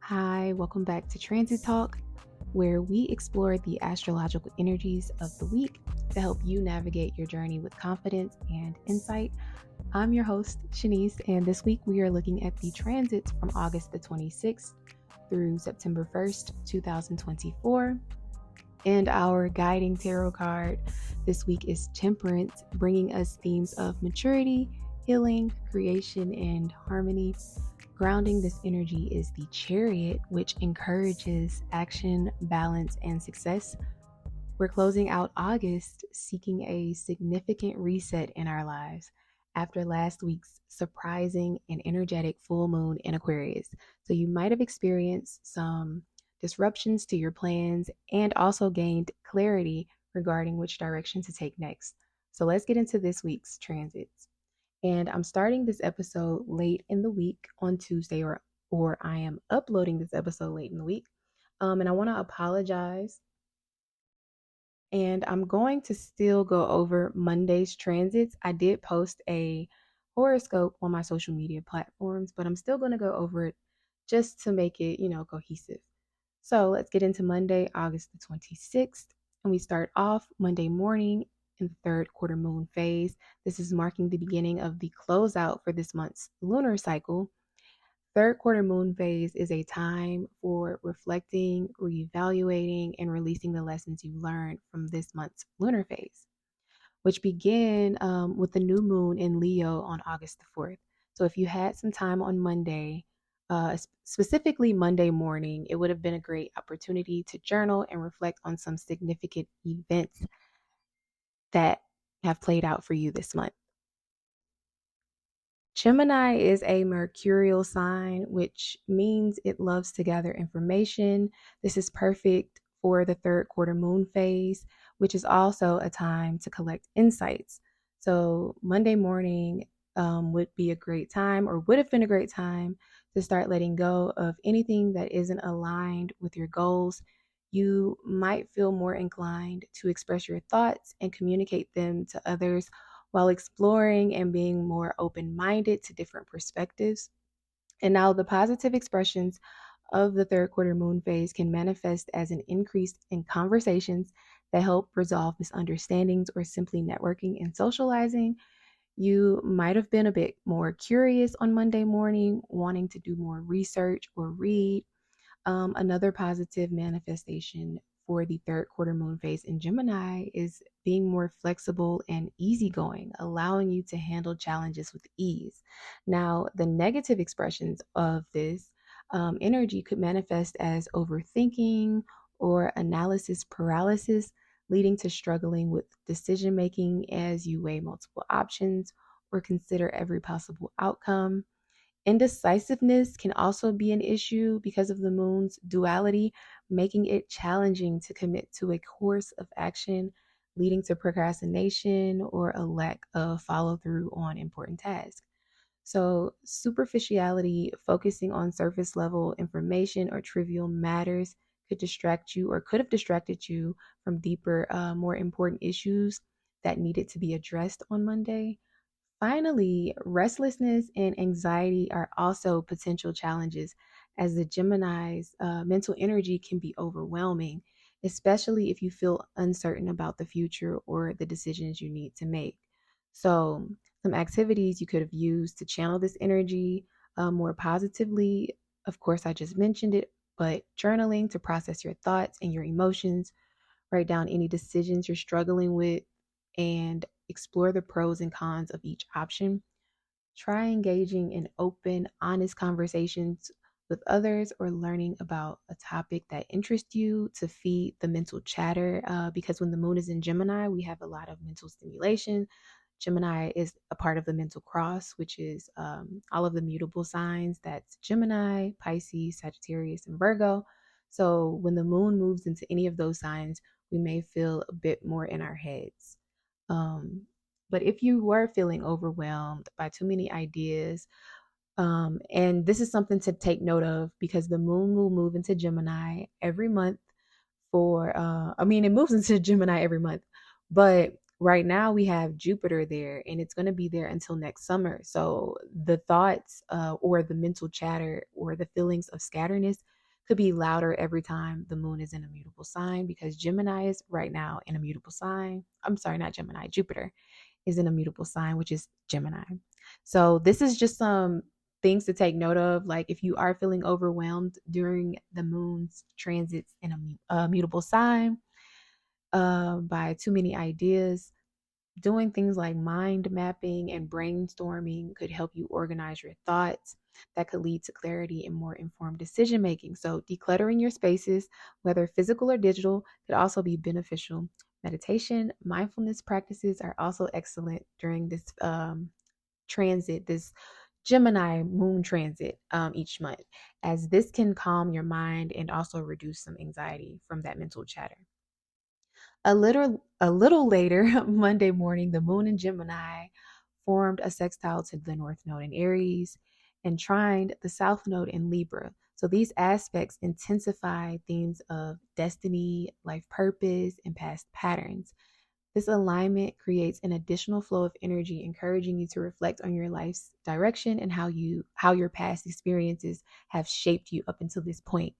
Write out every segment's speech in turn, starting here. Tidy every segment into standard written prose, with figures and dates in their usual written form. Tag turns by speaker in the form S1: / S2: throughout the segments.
S1: Hi, welcome back to Transit Talk, where we explore the astrological energies of the week to help you navigate your journey with confidence and insight. I'm your host, Shaunice, and this week we are looking at the transits from August the 26th through September 1st, 2024. And our guiding tarot card this week is Temperance, bringing us themes of maturity, healing, creation, and harmony. Grounding this energy is the Chariot, which encourages action, balance, and success. We're closing out August seeking a significant reset in our lives after last week's surprising and energetic full moon in Aquarius. So you might have experienced some disruptions to your plans and also gained clarity regarding which direction to take next. So let's get into this week's transits. And I'm starting this episode late in the week on Tuesday, or I am uploading this episode late in the week. And I want to apologize. And I'm going to still go over Monday's transits. I did post a horoscope on my social media platforms, but I'm still going to go over it just to make it, cohesive. So let's get into Monday, August the 26th. And we start off Monday morning in the third quarter moon phase. This is marking the beginning of the closeout for this month's lunar cycle. Third quarter moon phase is a time for reflecting, reevaluating, and releasing the lessons you learned from this month's lunar phase, which began with the new moon in Leo on August the 4th. So if you had some time on Monday, specifically Monday morning, it would have been a great opportunity to journal and reflect on some significant events that have played out for you this month. Gemini is a mercurial sign, which means it loves to gather information. This is perfect for the third quarter moon phase, which is also a time to collect insights. So Monday morning would be a great time, or would have been a great time, to start letting go of anything that isn't aligned with your goals. You might feel more inclined to express your thoughts and communicate them to others while exploring and being more open-minded to different perspectives. And now the positive expressions of the third quarter moon phase can manifest as an increase in conversations that help resolve misunderstandings or simply networking and socializing. You might have been a bit more curious on Monday morning, wanting to do more research or read. Another positive manifestation for the third quarter moon phase in Gemini is being more flexible and easygoing, allowing you to handle challenges with ease. Now, the negative expressions of this energy could manifest as overthinking or analysis paralysis, leading to struggling with decision making as you weigh multiple options or consider every possible outcome. Indecisiveness can also be an issue because of the moon's duality, making it challenging to commit to a course of action, leading to procrastination or a lack of follow through on important tasks. So, superficiality, focusing on surface level information or trivial matters, could distract you or could have distracted you from deeper, more important issues that needed to be addressed on Monday. Finally, restlessness and anxiety are also potential challenges, as the Gemini's mental energy can be overwhelming, especially if you feel uncertain about the future or the decisions you need to make. So, some activities you could have used to channel this energy more positively. Of course, I just mentioned it, but journaling to process your thoughts and your emotions, write down any decisions you're struggling with, and explore the pros and cons of each option. Try engaging in open, honest conversations with others or learning about a topic that interests you to feed the mental chatter. Because when the moon is in Gemini, we have a lot of mental stimulation. Gemini is a part of the mental cross, which is all of the mutable signs. That's Gemini, Pisces, Sagittarius, and Virgo. So when the moon moves into any of those signs, we may feel a bit more in our heads. Um, but if you were feeling overwhelmed by too many ideas, and this is something to take note of because the moon will move into Gemini every month it moves into Gemini every month, but right now we have Jupiter there and it's going to be there until next summer. So the thoughts or the mental chatter or the feelings of scatterness could be louder every time the moon is in a mutable sign, because Gemini is right now in a mutable sign. I'm sorry, not Gemini, Jupiter is in a mutable sign, which is Gemini. So this is just some things to take note of. Like if you are feeling overwhelmed during the moon's transits in a mutable sign by too many ideas, doing things like mind mapping and brainstorming could help you organize your thoughts. That could lead to clarity and more informed decision making. So, decluttering your spaces, whether physical or digital, could also be beneficial. Meditation, mindfulness practices are also excellent during this transit, this Gemini moon transit each month, as this can calm your mind and also reduce some anxiety from that mental chatter. A little later, Monday morning, the moon in Gemini formed a sextile to the north node in Aries and trined the south node in Libra. So these aspects intensify themes of destiny, life purpose, and past patterns. This alignment creates an additional flow of energy, encouraging you to reflect on your life's direction and how your past experiences have shaped you up until this point.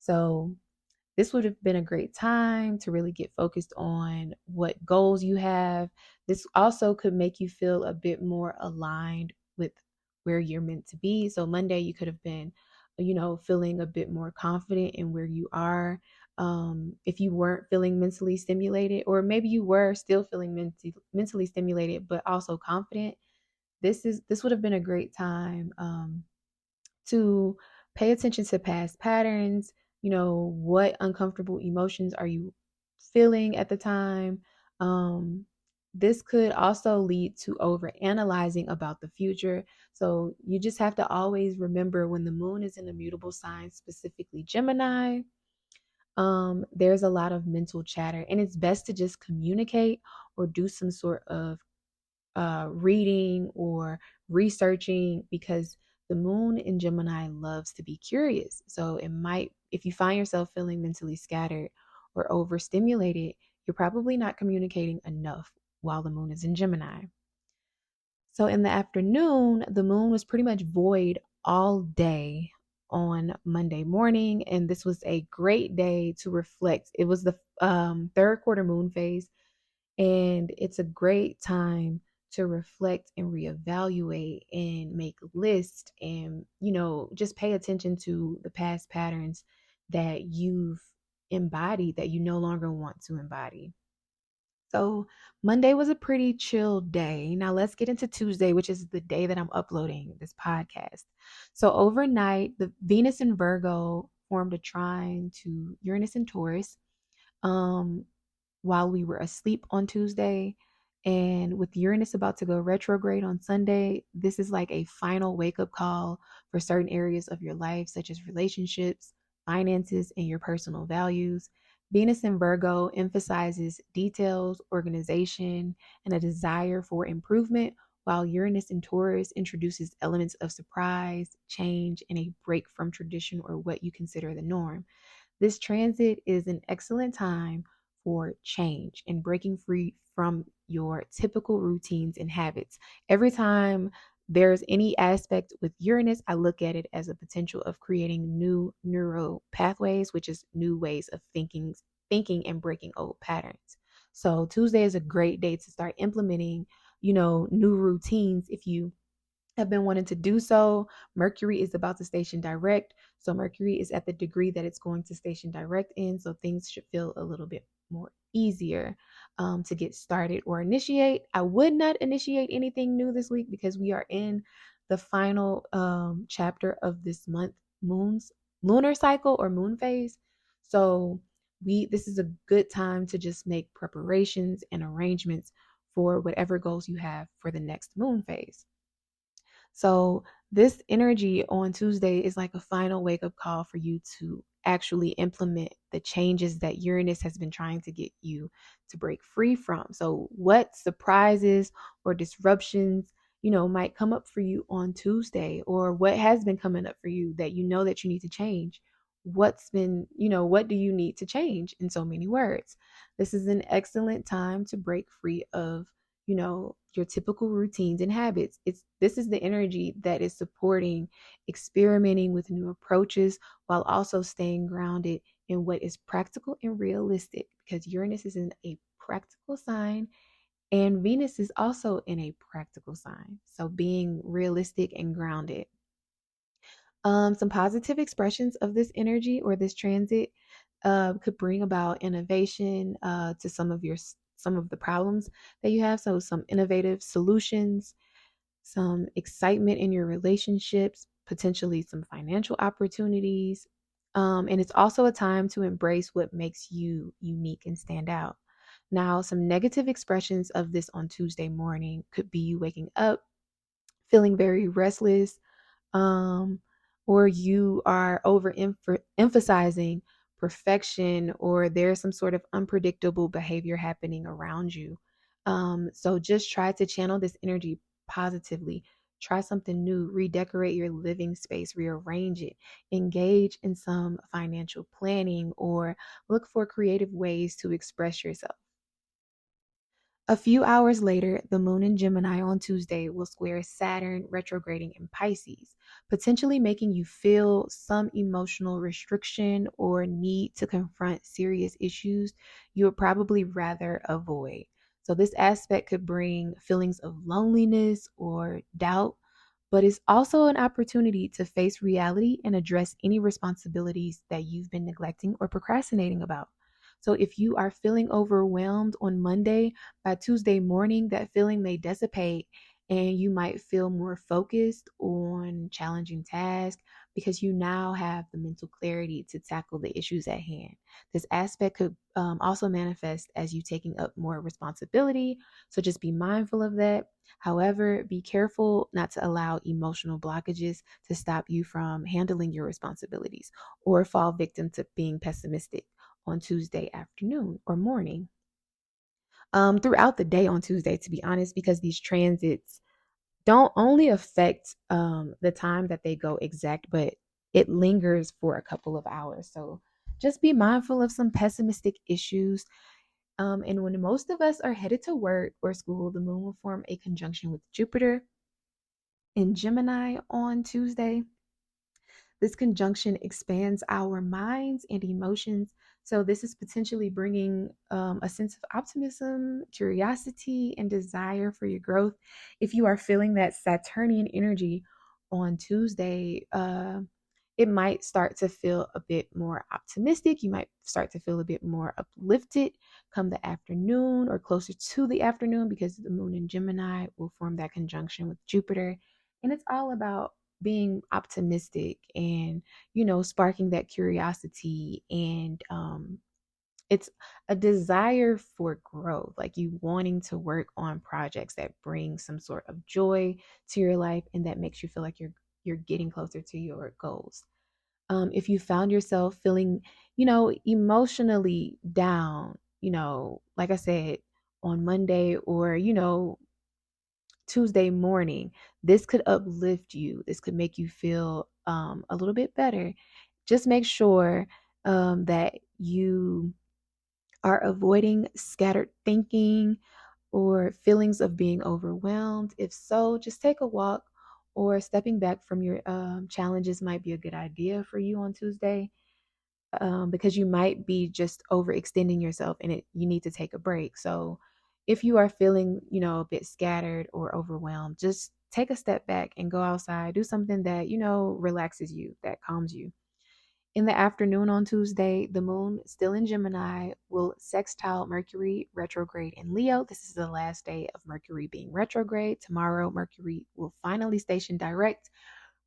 S1: So this would have been a great time to really get focused on what goals you have. This also could make you feel a bit more aligned with where you're meant to be. So Monday, you could have been, feeling a bit more confident in where you are. If you weren't feeling mentally stimulated, or maybe you were still feeling mentally stimulated, but also confident, this would have been a great time to pay attention to past patterns. What uncomfortable emotions are you feeling at the time? This could also lead to over analyzing about the future. So you just have to always remember, when the moon is in a mutable sign, specifically Gemini, there's a lot of mental chatter, and it's best to just communicate or do some sort of reading or researching, because the moon in Gemini loves to be curious. So if you find yourself feeling mentally scattered or overstimulated, you're probably not communicating enough while the moon is in Gemini. So in the afternoon, the moon was pretty much void all day on Monday morning, and this was a great day to reflect. It was the third quarter moon phase, and it's a great time to reflect and reevaluate and make lists, and, just pay attention to the past patterns that you've embodied that you no longer want to embody. So Monday was a pretty chill day. Now let's get into Tuesday, which is the day that I'm uploading this podcast. So overnight, the Venus in Virgo formed a trine to Uranus and Taurus. While we were asleep on Tuesday. And with Uranus about to go retrograde on Sunday, this is like a final wake up call for certain areas of your life, such as relationships, finances, and your personal values. Venus in Virgo emphasizes details, organization, and a desire for improvement, while Uranus in Taurus introduces elements of surprise, change, and a break from tradition or what you consider the norm. This transit is an excellent time for change and breaking free from your typical routines and habits. Every time there's any aspect with Uranus, I look at it as a potential of creating new neural pathways, which is new ways of thinking and breaking old patterns. So Tuesday is a great day to start implementing, new routines. If you have been wanting to do so, Mercury is about to station direct. So Mercury is at the degree that it's going to station direct in. So things should feel a little bit more easier to get started or initiate. I would not initiate anything new this week because we are in the final chapter of this month, moon's lunar cycle or moon phase. So this is a good time to just make preparations and arrangements for whatever goals you have for the next moon phase. So this energy on Tuesday is like a final wake up call for you to actually implement the changes that Uranus has been trying to get you to break free from. So what surprises or disruptions, might come up for you on Tuesday, or what has been coming up for you that that you need to change? What do you need to change, in so many words? This is an excellent time to break free of your typical routines and habits. This is the energy that is supporting experimenting with new approaches while also staying grounded in what is practical and realistic, because Uranus is in a practical sign and Venus is also in a practical sign. So being realistic and grounded. Some positive expressions of this energy or this transit could bring about innovation to some of the problems that you have. So some innovative solutions, some excitement in your relationships, potentially some financial opportunities. And it's also a time to embrace what makes you unique and stand out. Now, some negative expressions of this on Tuesday morning could be you waking up feeling very restless, um, or you are emphasizing perfection, or there's some sort of unpredictable behavior happening around you. So just try to channel this energy positively. Try something new, redecorate your living space, rearrange it, engage in some financial planning, or look for creative ways to express yourself. A few hours later, the moon in Gemini on Tuesday will square Saturn retrograding in Pisces, potentially making you feel some emotional restriction or need to confront serious issues you would probably rather avoid. So, this aspect could bring feelings of loneliness or doubt, but it's also an opportunity to face reality and address any responsibilities that you've been neglecting or procrastinating about. So if you are feeling overwhelmed on Monday, by Tuesday morning, that feeling may dissipate and you might feel more focused on challenging tasks because you now have the mental clarity to tackle the issues at hand. This aspect could also manifest as you taking up more responsibility. So just be mindful of that. However, be careful not to allow emotional blockages to stop you from handling your responsibilities or fall victim to being pessimistic on Tuesday afternoon or morning. Throughout the day on Tuesday, to be honest, because these transits don't only affect the time that they go exact, but it lingers for a couple of hours. So just be mindful of some pessimistic issues. And when most of us are headed to work or school, the moon will form a conjunction with Jupiter in Gemini on Tuesday. This conjunction expands our minds and emotions. So, this is potentially bringing a sense of optimism, curiosity, and desire for your growth. If you are feeling that Saturnian energy on Tuesday, it might start to feel a bit more optimistic. You might start to feel a bit more uplifted come the afternoon or closer to the afternoon, because the moon in Gemini will form that conjunction with Jupiter. And it's all about being optimistic and sparking that curiosity, and it's a desire for growth, like you wanting to work on projects that bring some sort of joy to your life and that makes you feel like you're getting closer to your goals. If you found yourself feeling emotionally down, like I said, on Monday or Tuesday morning, this could uplift you. This could make you feel a little bit better. Just make sure that you are avoiding scattered thinking or feelings of being overwhelmed. If so, just take a walk, or stepping back from your challenges might be a good idea for you on Tuesday, because you might be just overextending yourself and you need to take a break. So if you are feeling, a bit scattered or overwhelmed, just take a step back and go outside, do something that, relaxes you, that calms you. In the afternoon on Tuesday, the moon, still in Gemini, will sextile Mercury retrograde in Leo. This is the last day of Mercury being retrograde. Tomorrow, Mercury will finally station direct,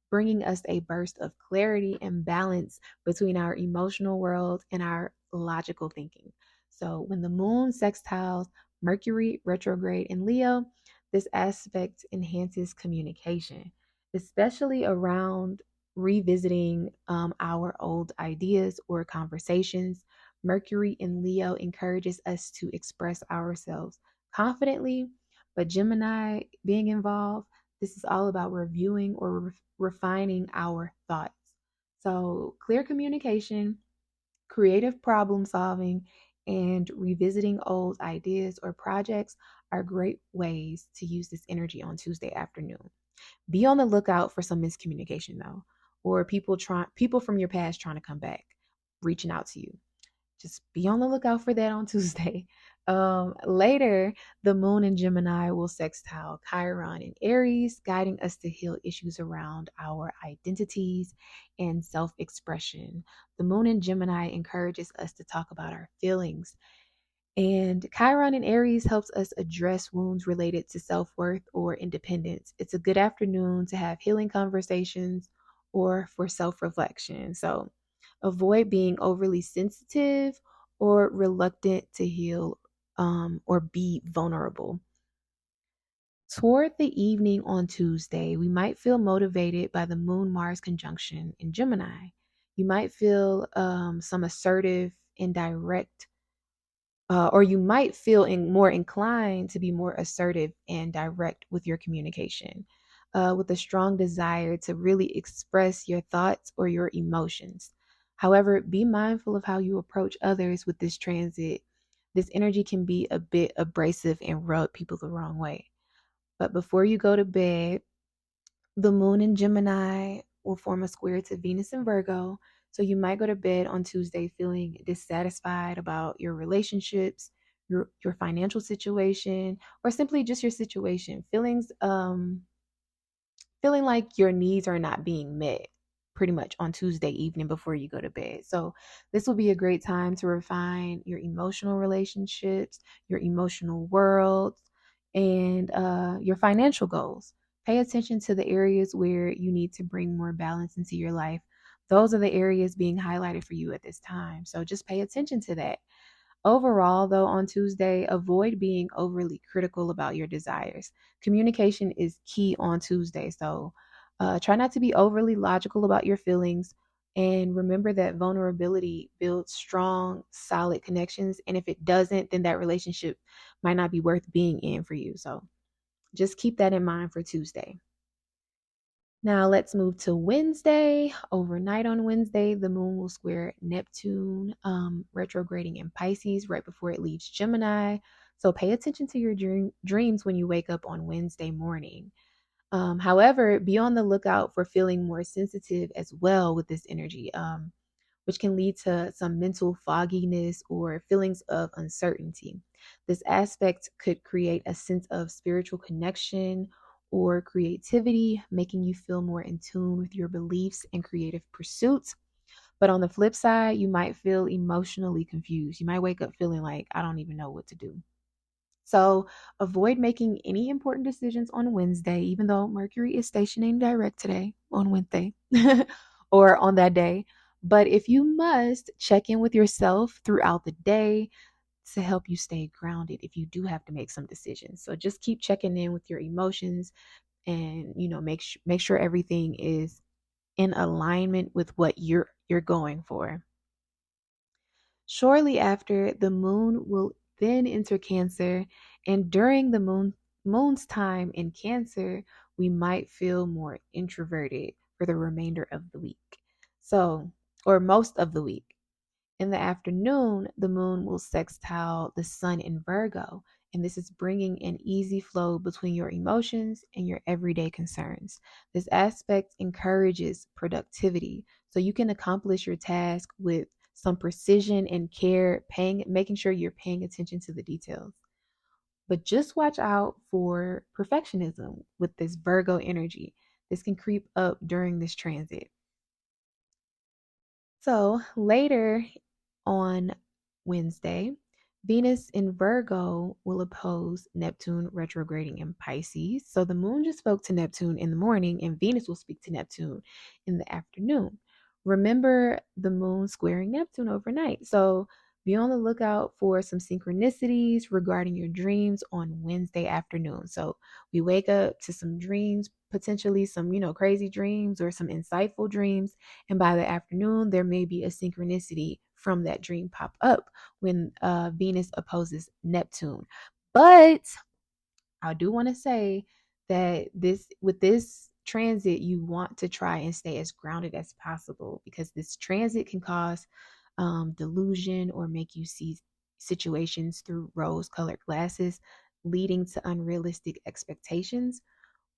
S1: bringing us a burst of clarity and balance between our emotional world and our logical thinking. So, when the moon sextiles Mercury retrograde in Leo, this aspect enhances communication, especially around revisiting our old ideas or conversations. Mercury in Leo encourages us to express ourselves confidently, but Gemini being involved, this is all about reviewing or refining our thoughts. So, clear communication, creative problem solving, and revisiting old ideas or projects are great ways to use this energy on Tuesday afternoon. Be on the lookout for some miscommunication though, or people from your past trying to come back, reaching out to you. Just be on the lookout for that on Tuesday. Later, the moon in Gemini will sextile Chiron in Aries, guiding us to heal issues around our identities and self expression. The moon in Gemini encourages us to talk about our feelings, and Chiron in Aries helps us address wounds related to self worth or independence. It's a good afternoon to have healing conversations or for self reflection. So avoid being overly sensitive or reluctant to heal or be vulnerable. Toward the evening on Tuesday, we might feel motivated by the Moon Mars conjunction in Gemini. You might feel some assertive and direct or you might feel more inclined to be more assertive and direct with your communication, with a strong desire to really express your thoughts or your emotions. However, be mindful of how you approach others with this transit. This energy can be a bit abrasive and rub people the wrong way. But before you go to bed, the moon in Gemini will form a square to Venus in Virgo. So you might go to bed on Tuesday feeling dissatisfied about your relationships, your financial situation, or simply just your situation. Feeling like your needs are not being met pretty much on Tuesday evening before you go to bed. So this will be a great time to refine your emotional relationships, your emotional worlds, and your financial goals. Pay attention to the areas where you need to bring more balance into your life. Those are the areas being highlighted for you at this time. So just pay attention to that. Overall, though, on Tuesday, avoid being overly critical about your desires. Communication is key on Tuesday. So try not to be overly logical about your feelings. And remember that vulnerability builds strong, solid connections. And if it doesn't, then that relationship might not be worth being in for you. So just keep that in mind for Tuesday. Now let's move to Wednesday. Overnight on Wednesday, the moon will square Neptune, retrograding in Pisces right before it leaves Gemini. So pay attention to your dreams when you wake up on Wednesday morning. However, be on the lookout for feeling more sensitive as well with this energy, which can lead to some mental fogginess or feelings of uncertainty. This aspect could create a sense of spiritual connection or creativity, making you feel more in tune with your beliefs and creative pursuits. But on the flip side, you might feel emotionally confused. You might wake up feeling like, I don't even know what to do. So avoid making any important decisions on Wednesday, even though Mercury is stationing direct today on Wednesday or on that day. But if you must, check in with yourself throughout the day to help you stay grounded if you do have to make some decisions. So just keep checking in with your emotions and make sure everything is in alignment with what you're going for. Shortly after, the moon will then enter Cancer, and during the moon's time in Cancer, we might feel more introverted for the remainder of the week. So, or most of the week. In the afternoon, the moon will sextile the sun in Virgo, and this is bringing an easy flow between your emotions and your everyday concerns. This aspect encourages productivity, so you can accomplish your task with some precision and care, making sure you're paying attention to the details. But just watch out for perfectionism with this Virgo energy. This can creep up during this transit. So later on Wednesday, Venus in Virgo will oppose Neptune retrograding in Pisces. So the moon just spoke to Neptune in the morning, and Venus will speak to Neptune in the afternoon. Remember the moon squaring Neptune overnight. So be on the lookout for some synchronicities regarding your dreams on Wednesday afternoon. So we wake up to some dreams, potentially some, crazy dreams or some insightful dreams. And by the afternoon, there may be a synchronicity from that dream pop up when Venus opposes Neptune. But I do want to say that with this transit, you want to try and stay as grounded as possible, because this transit can cause delusion or make you see situations through rose-colored glasses. leading to unrealistic expectations.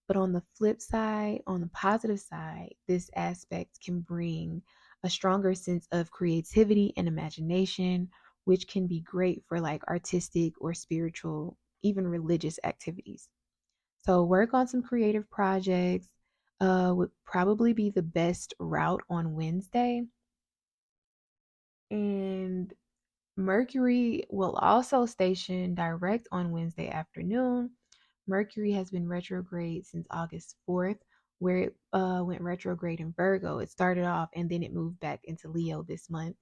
S1: But on the flip side, on the positive side, this aspect can bring a stronger sense of creativity and imagination, which can be great for like artistic or spiritual, even religious activities. So, work on some creative projects would probably be the best route on Wednesday. And Mercury will also station direct on Wednesday afternoon. Mercury has been retrograde since August 4th, where it went retrograde in Virgo. It started off and then it moved back into Leo this month.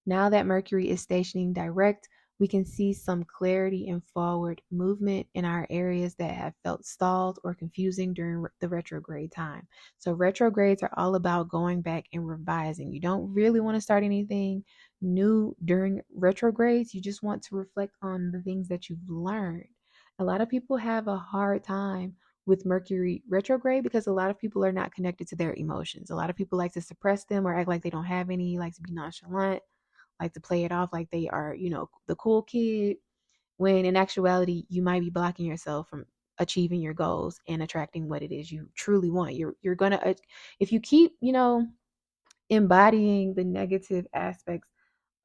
S1: Now that Mercury is stationing direct, we can see some clarity and forward movement in our areas that have felt stalled or confusing during the retrograde time. So, retrogrades are all about going back and revising. You don't really want to start anything new during retrogrades. You just want to reflect on the things that you've learned. A lot of people have a hard time with Mercury retrograde because a lot of people are not connected to their emotions. A lot of people like to suppress them or act like they don't have any, like to be nonchalant, like to play it off like they are, the cool kid, when in actuality, you might be blocking yourself from achieving your goals and attracting what it is you truly want. You're going to, if you keep, embodying the negative aspects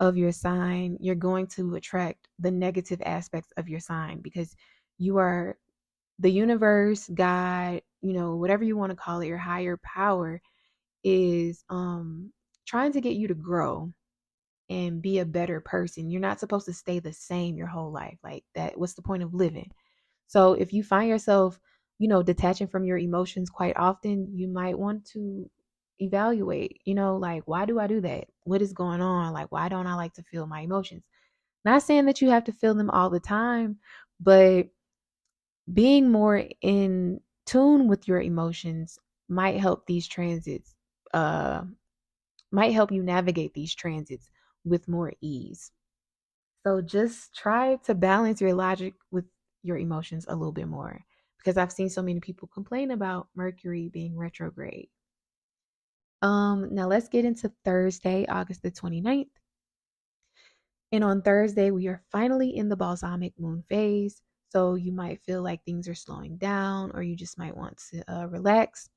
S1: of your sign, you're going to attract the negative aspects of your sign because you are the universe, God, whatever you want to call it, your higher power is trying to get you to grow and be a better person. You're not supposed to stay the same your whole life. Like that, what's the point of living? So if you find yourself, detaching from your emotions quite often, you might want to evaluate, like, why do I do that? What is going on? Like, why don't I like to feel my emotions? Not saying that you have to feel them all the time, but being more in tune with your emotions might help these transits, uh, might help you navigate these transits with more ease. So just try to balance your logic with your emotions a little bit more because I've seen so many people complain about Mercury being retrograde. Now let's get into Thursday, August the 29th. And on Thursday, we are finally in the balsamic moon phase. So you might feel like things are slowing down or you just might want to relax.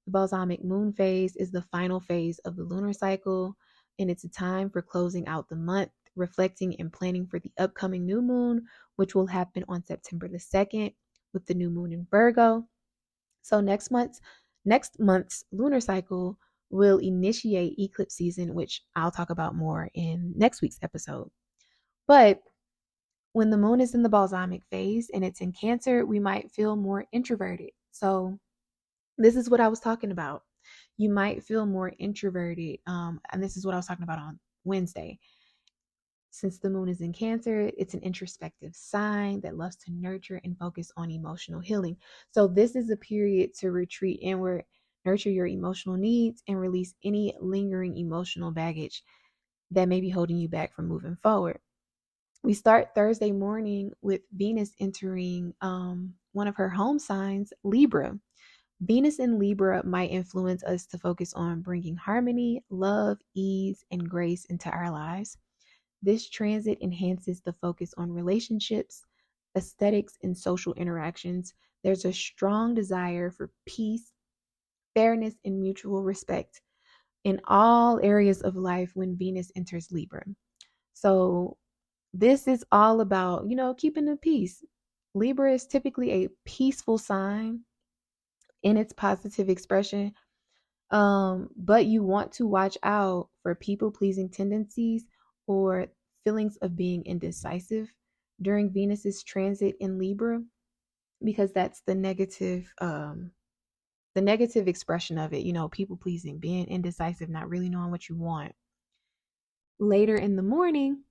S1: The balsamic moon phase is the final phase of the lunar cycle, and it's a time for closing out the month, reflecting and planning for the upcoming new moon, which will happen on September the 2nd with the new moon in Virgo. So next month's lunar cycle will initiate eclipse season, which I'll talk about more in next week's episode. But when the moon is in the balsamic phase and it's in Cancer, we might feel more introverted. So this is what I was talking about. You might feel more introverted. And this is what I was talking about on Wednesday. Since the moon is in Cancer, it's an introspective sign that loves to nurture and focus on emotional healing. So this is a period to retreat inward, nurture your emotional needs, and release any lingering emotional baggage that may be holding you back from moving forward. We start Thursday morning with Venus entering one of her home signs, Libra. Venus in Libra might influence us to focus on bringing harmony, love, ease, and grace into our lives. This transit enhances the focus on relationships, aesthetics, and social interactions. There's a strong desire for peace, fairness, and mutual respect in all areas of life when Venus enters Libra. So, this is all about, keeping the peace. Libra is typically a peaceful sign in its positive expression. But you want to watch out for people pleasing tendencies or feelings of being indecisive during Venus's transit in Libra, because that's the negative expression of it, people pleasing, being indecisive, not really knowing what you want. Later in the morning,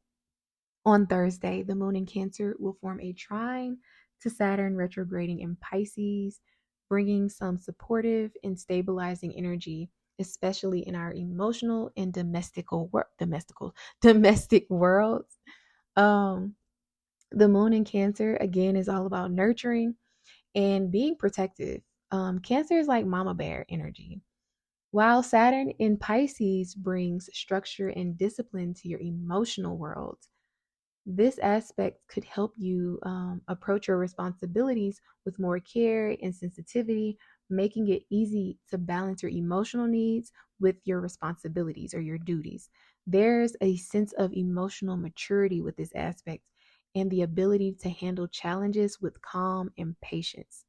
S1: on Thursday, the moon in Cancer will form a trine to Saturn retrograding in Pisces, bringing some supportive and stabilizing energy, especially in our emotional and domestic worlds. The moon in Cancer again is all about nurturing and being protective. Cancer is like mama bear energy, while Saturn in Pisces brings structure and discipline to your emotional world. This aspect could help you approach your responsibilities with more care and sensitivity, making it easy to balance your emotional needs with your responsibilities or your duties. There's a sense of emotional maturity with this aspect and the ability to handle challenges with calm and patience.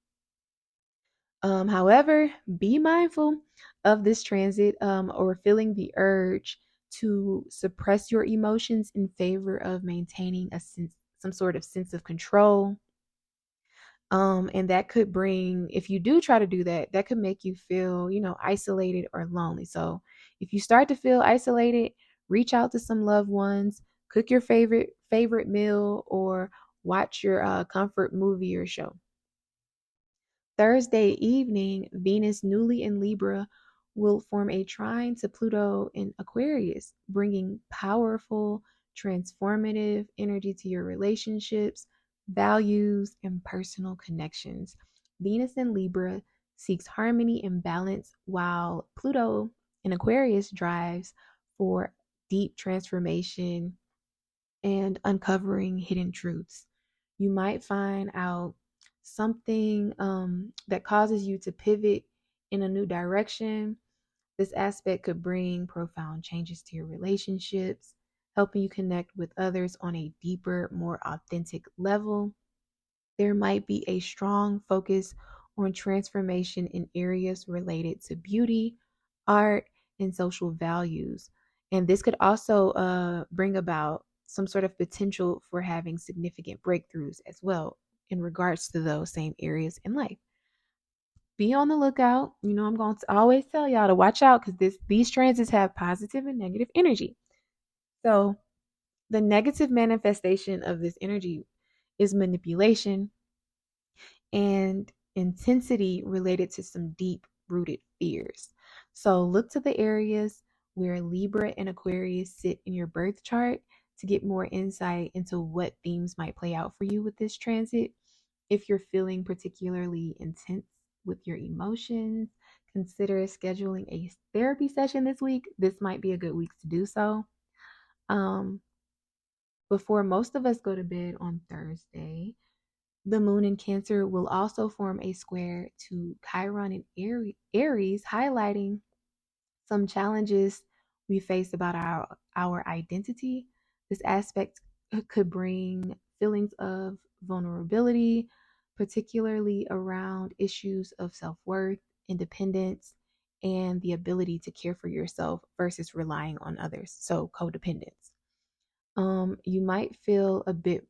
S1: However, be mindful of this transit or feeling the urge to suppress your emotions in favor of maintaining some sort of sense of control. And that could bring, if you do try to do that, that could make you feel, isolated or lonely. So if you start to feel isolated, reach out to some loved ones, cook your favorite meal, or watch your comfort movie or show. Thursday evening, Venus newly in Libra will form a trine to Pluto in Aquarius, bringing powerful, transformative energy to your relationships, values, and personal connections. Venus in Libra seeks harmony and balance, while Pluto in Aquarius drives for deep transformation and uncovering hidden truths. You might find out something that causes you to pivot in a new direction. This aspect could bring profound changes to your relationships, helping you connect with others on a deeper, more authentic level. There might be a strong focus on transformation in areas related to beauty, art, and social values. And this could also bring about some sort of potential for having significant breakthroughs as well in regards to those same areas in life. Be on the lookout. I'm going to always tell y'all to watch out because these transits have positive and negative energy. So the negative manifestation of this energy is manipulation and intensity related to some deep rooted fears. So look to the areas where Libra and Aquarius sit in your birth chart to get more insight into what themes might play out for you with this transit. If you're feeling particularly intense with your emotions, consider scheduling a therapy session this week. This might be a good week to do so. Um, Before most of us go to bed on Thursday, the moon in Cancer will also form a square to Chiron in Aries, highlighting some challenges we face about our identity. This aspect could bring feelings of vulnerability, particularly around issues of self worth, independence, and the ability to care for yourself versus relying on others. So, codependence. You might feel a bit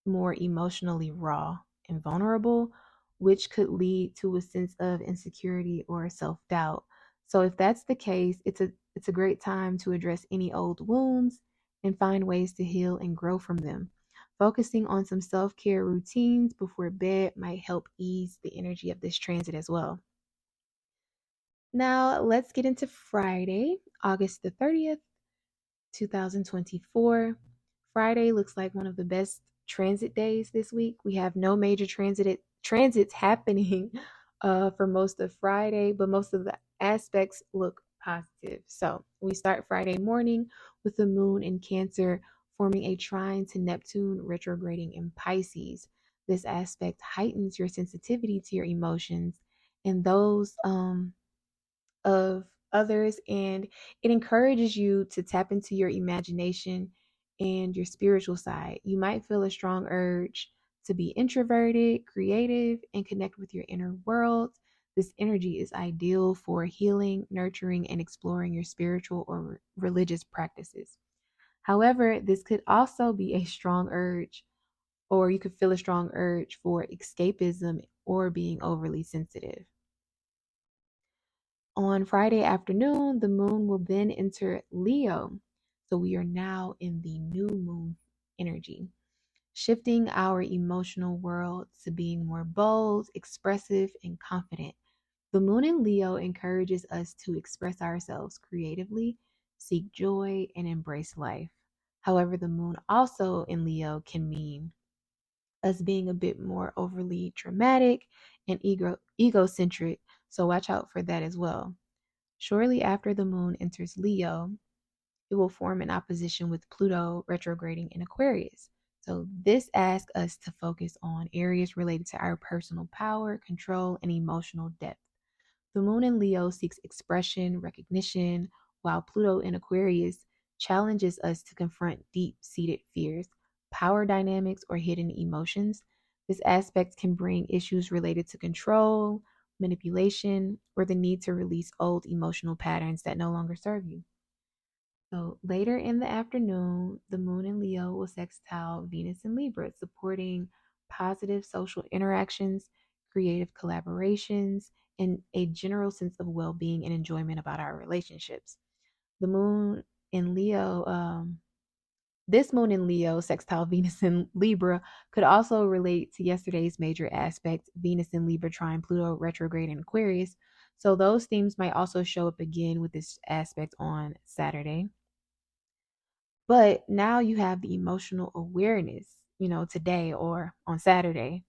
S1: more emotionally raw and vulnerable, which could lead to a sense of insecurity or self-doubt. So if that's the case, it's a great time to address any old wounds and find ways to heal and grow from them. Focusing on some self-care routines before bed might help ease the energy of this transit as well. Now, let's get into Friday, August the 30th, 2024. Friday looks like one of the best transit days this week. We have no major transits happening for most of Friday, but most of the aspects look positive. So we start Friday morning with the moon in Cancer forming a trine to Neptune retrograding in Pisces. This aspect heightens your sensitivity to your emotions and those of others, and it encourages you to tap into your imagination and your spiritual side. You might feel a strong urge to be introverted, creative, and connect with your inner world. This energy is ideal for healing, nurturing, and exploring your spiritual or religious practices. However, this could also be a strong urge, or you could feel a strong urge for escapism or being overly sensitive. On Friday afternoon, the moon will then enter Leo. So we are now in the new moon energy, shifting our emotional world to being more bold, expressive, and confident. The moon in Leo encourages us to express ourselves creatively, seek joy, and embrace life. However, the moon also in Leo can mean us being a bit more overly dramatic and egocentric. So watch out for that as well. Shortly after the moon enters Leo, it will form an opposition with Pluto retrograding in Aquarius. So this asks us to focus on areas related to our personal power, control, and emotional depth. The moon in Leo seeks expression, recognition, while Pluto in Aquarius challenges us to confront deep seated fears, power dynamics, or hidden emotions. This aspect can bring issues related to control, manipulation, or the need to release old emotional patterns that no longer serve you. So later in the afternoon, the moon in Leo will sextile Venus in Libra, supporting positive social interactions, creative collaborations, and a general sense of well being and enjoyment about our relationships. The moon in Leo, this moon in Leo, sextile Venus in Libra, could also relate to yesterday's major aspect, Venus in Libra, trine Pluto, retrograde in Aquarius. So those themes might also show up again with this aspect on Saturday. But now you have the emotional awareness, today or on Saturday.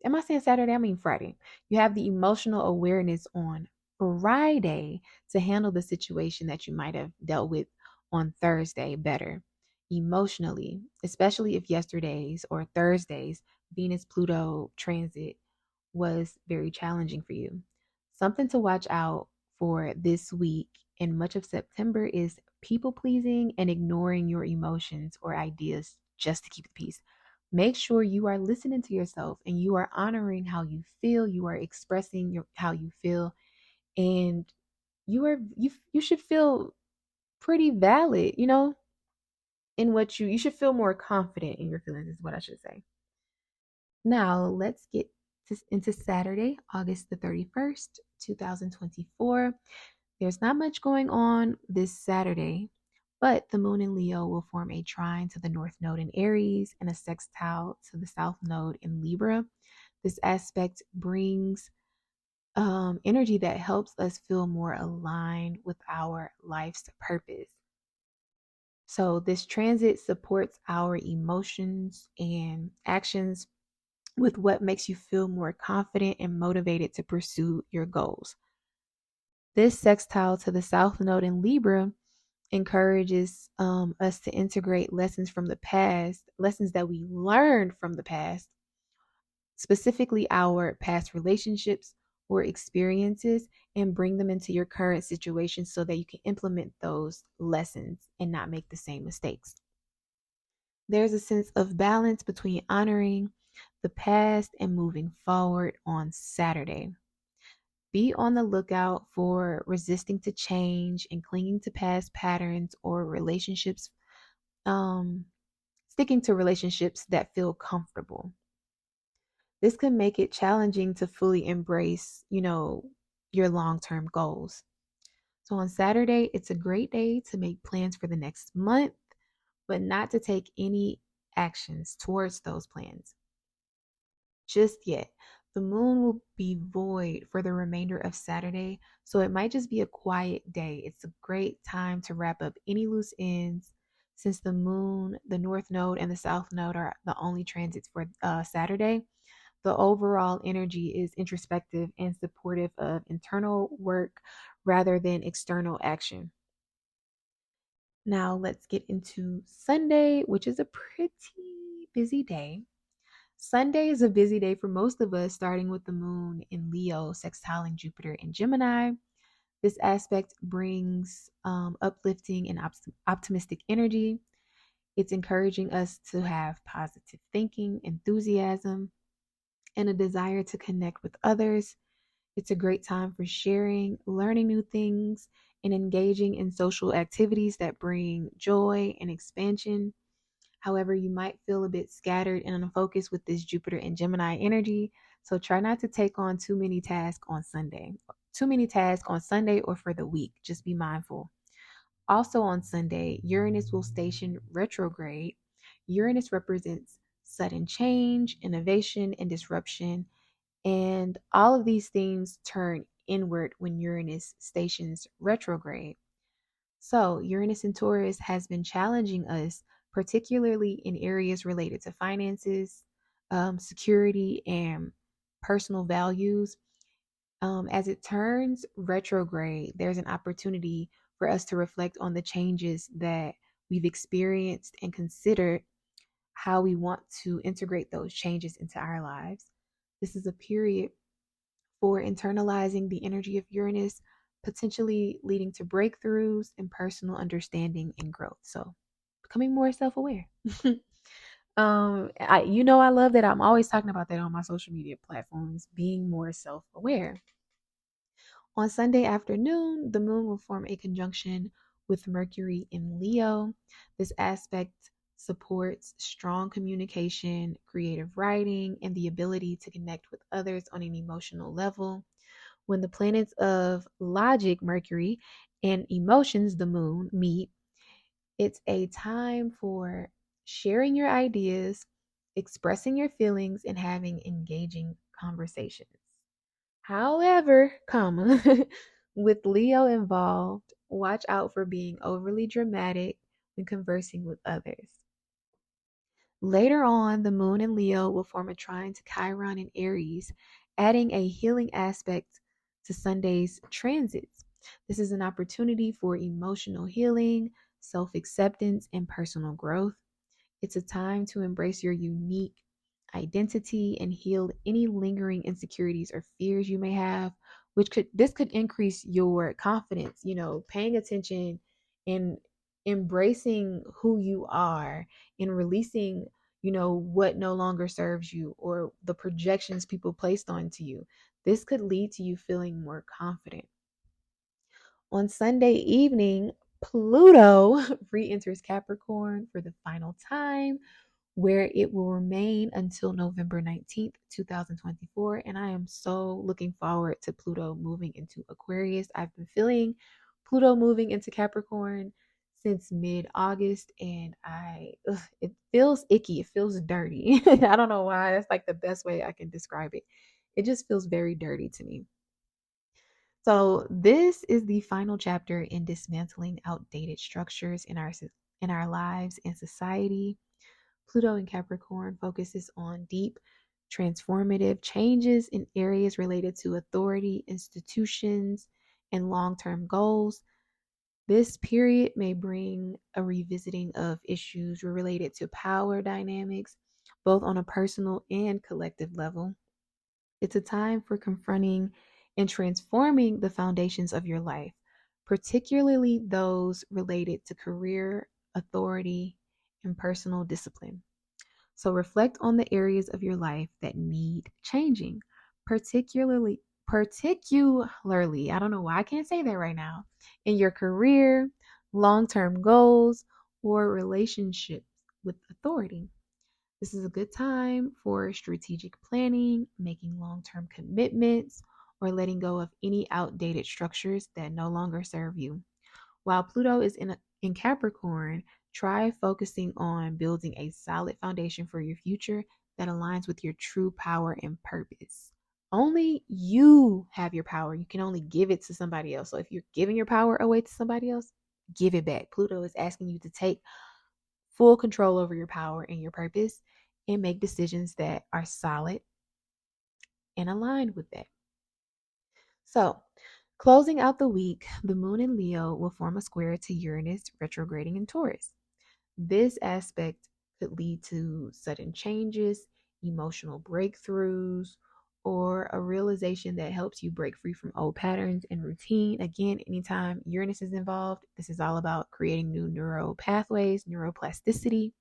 S1: Am I saying Saturday? I mean Friday. You have the emotional awareness on Friday to handle the situation that you might have dealt with on Thursday better emotionally, especially if yesterday's or Thursday's Venus Pluto transit was very challenging for you. Something to watch out for this week and much of September is people pleasing and ignoring your emotions or ideas just to keep the peace. Make sure you are listening to yourself and you are honoring how you feel, you are expressing how you feel, and you should feel pretty valid, in what you should feel more confident in your feelings is what I should say. Now, let's get into Saturday, August the 31st, 2024. There's not much going on this Saturday, but the moon in Leo will form a trine to the north node in Aries and a sextile to the south node in Libra. This aspect brings energy that helps us feel more aligned with our life's purpose. So, this transit supports our emotions and actions with what makes you feel more confident and motivated to pursue your goals. This sextile to the south node in Libra encourages us to integrate lessons from the past, lessons that we learned from the past, specifically our past relationships or experiences, and bring them into your current situation so that you can implement those lessons and not make the same mistakes. There's a sense of balance between honoring the past and moving forward on Saturday. Be on the lookout for resisting to change and clinging to past patterns or relationships, sticking to relationships that feel comfortable. This can make it challenging to fully embrace, your long-term goals. So on Saturday, it's a great day to make plans for the next month, but not to take any actions towards those plans just yet. The moon will be void for the remainder of Saturday, so it might just be a quiet day. It's a great time to wrap up any loose ends since the moon, the north node, and the south node are the only transits for Saturday. The overall energy is introspective and supportive of internal work rather than external action. Now let's get into Sunday, which is a pretty busy day. Sunday is a busy day for most of us, starting with the moon in Leo, sextiling Jupiter in Gemini. This aspect brings uplifting and optimistic energy. It's encouraging us to have positive thinking, enthusiasm, and a desire to connect with others. It's a great time for sharing, learning new things, and engaging in social activities that bring joy and expansion. However, you might feel a bit scattered and unfocused with this Jupiter and Gemini energy. So try not to take on too many tasks on Sunday. Too many tasks on Sunday or for the week. Just be mindful. Also on Sunday, Uranus will station retrograde. Uranus represents sudden change, innovation, and disruption. And all of these themes turn inward when Uranus stations retrograde. So, Uranus in Taurus has been challenging us, particularly in areas related to finances, security, and personal values. As it turns retrograde, there's an opportunity for us to reflect on the changes that we've experienced and consider how we want to integrate those changes into our lives. This is a period for internalizing the energy of Uranus, potentially leading to breakthroughs in personal understanding and growth. So, becoming more self-aware. I love that I'm always talking about that on my social media platforms, being more self-aware. On Sunday afternoon, the moon will form a conjunction with Mercury in Leo. This aspect supports strong communication, creative writing, and the ability to connect with others on an emotional level. When the planets of logic, Mercury, and emotions, the moon, meet, it's a time for sharing your ideas, expressing your feelings, and having engaging conversations. However, with Leo involved, watch out for being overly dramatic when conversing with others. Later on, the moon in Leo will form a trine to Chiron in Aries, adding a healing aspect to Sunday's transits. This is an opportunity for emotional healing, self acceptance, and personal growth. It's a time to embrace your unique identity and heal any lingering insecurities or fears you may have, this could increase your confidence, paying attention and embracing who you are and releasing, what no longer serves you or the projections people placed onto you. This could lead to you feeling more confident. On Sunday evening, Pluto re-enters Capricorn for the final time, where it will remain until November 19th, 2024. And I am so looking forward to Pluto moving into Aquarius. I've been feeling Pluto moving into Capricorn since mid-August, and it feels icky. It feels dirty. I don't know why. That's like the best way I can describe it. It just feels very dirty to me. So this is the final chapter in dismantling outdated structures in our lives and society. Pluto in Capricorn focuses on deep, transformative changes in areas related to authority, institutions, and long-term goals. This period may bring a revisiting of issues related to power dynamics, both on a personal and collective level. It's a time for confronting and transforming the foundations of your life, particularly those related to career, authority, and personal discipline. So reflect on the areas of your life that need changing, particularly, I don't know why I can't say that right now, in your career, long-term goals, or relationships with authority. This is a good time for strategic planning, making long-term commitments, or letting go of any outdated structures that no longer serve you. While Pluto is in Capricorn, try focusing on building a solid foundation for your future that aligns with your true power and purpose. Only you have your power. You can only give it to somebody else. So if you're giving your power away to somebody else, give it back. Pluto is asking you to take full control over your power and your purpose and make decisions that are solid and aligned with that. So, closing out the week, the moon in Leo will form a square to Uranus retrograding in Taurus. This aspect could lead to sudden changes, emotional breakthroughs, or a realization that helps you break free from old patterns and routine. Again, anytime Uranus is involved, this is all about creating new neural pathways, neuroplasticity.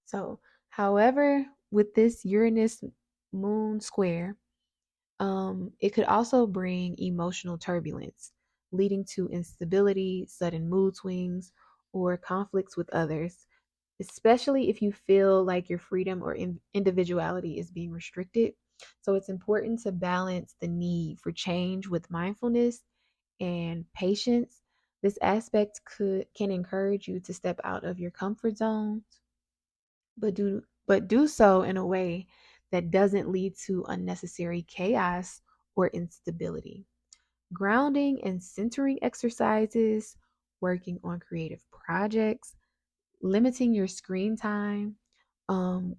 S1: So, however, with this Uranus moon square, it could also bring emotional turbulence, leading to instability, sudden mood swings, or conflicts with others, especially if you feel like your freedom or individuality is being restricted. So it's important to balance the need for change with mindfulness and patience. This aspect can encourage you to step out of your comfort zones, but do so in a way that doesn't lead to unnecessary chaos or instability. Grounding and centering exercises, working on creative projects, limiting your screen time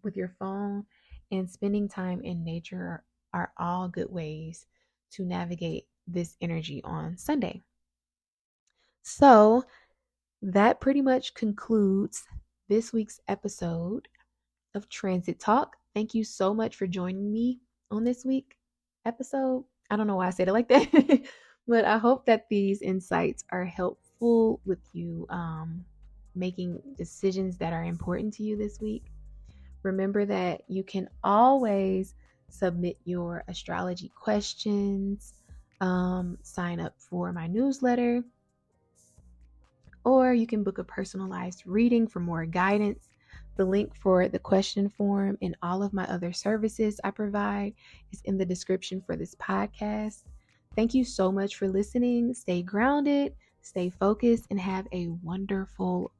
S1: with your phone, and spending time in nature are all good ways to navigate this energy on Sunday. So that pretty much concludes this week's episode of Transit Talk. Thank you so much for joining me on this week episode. I don't know why I said it like that, but I hope that these insights are helpful with you making decisions that are important to you this week. Remember that you can always submit your astrology questions, sign up for my newsletter, or you can book a personalized reading for more guidance. The link for the question form and all of my other services I provide is in the description for this podcast. Thank you so much for listening. Stay grounded, stay focused, and have a wonderful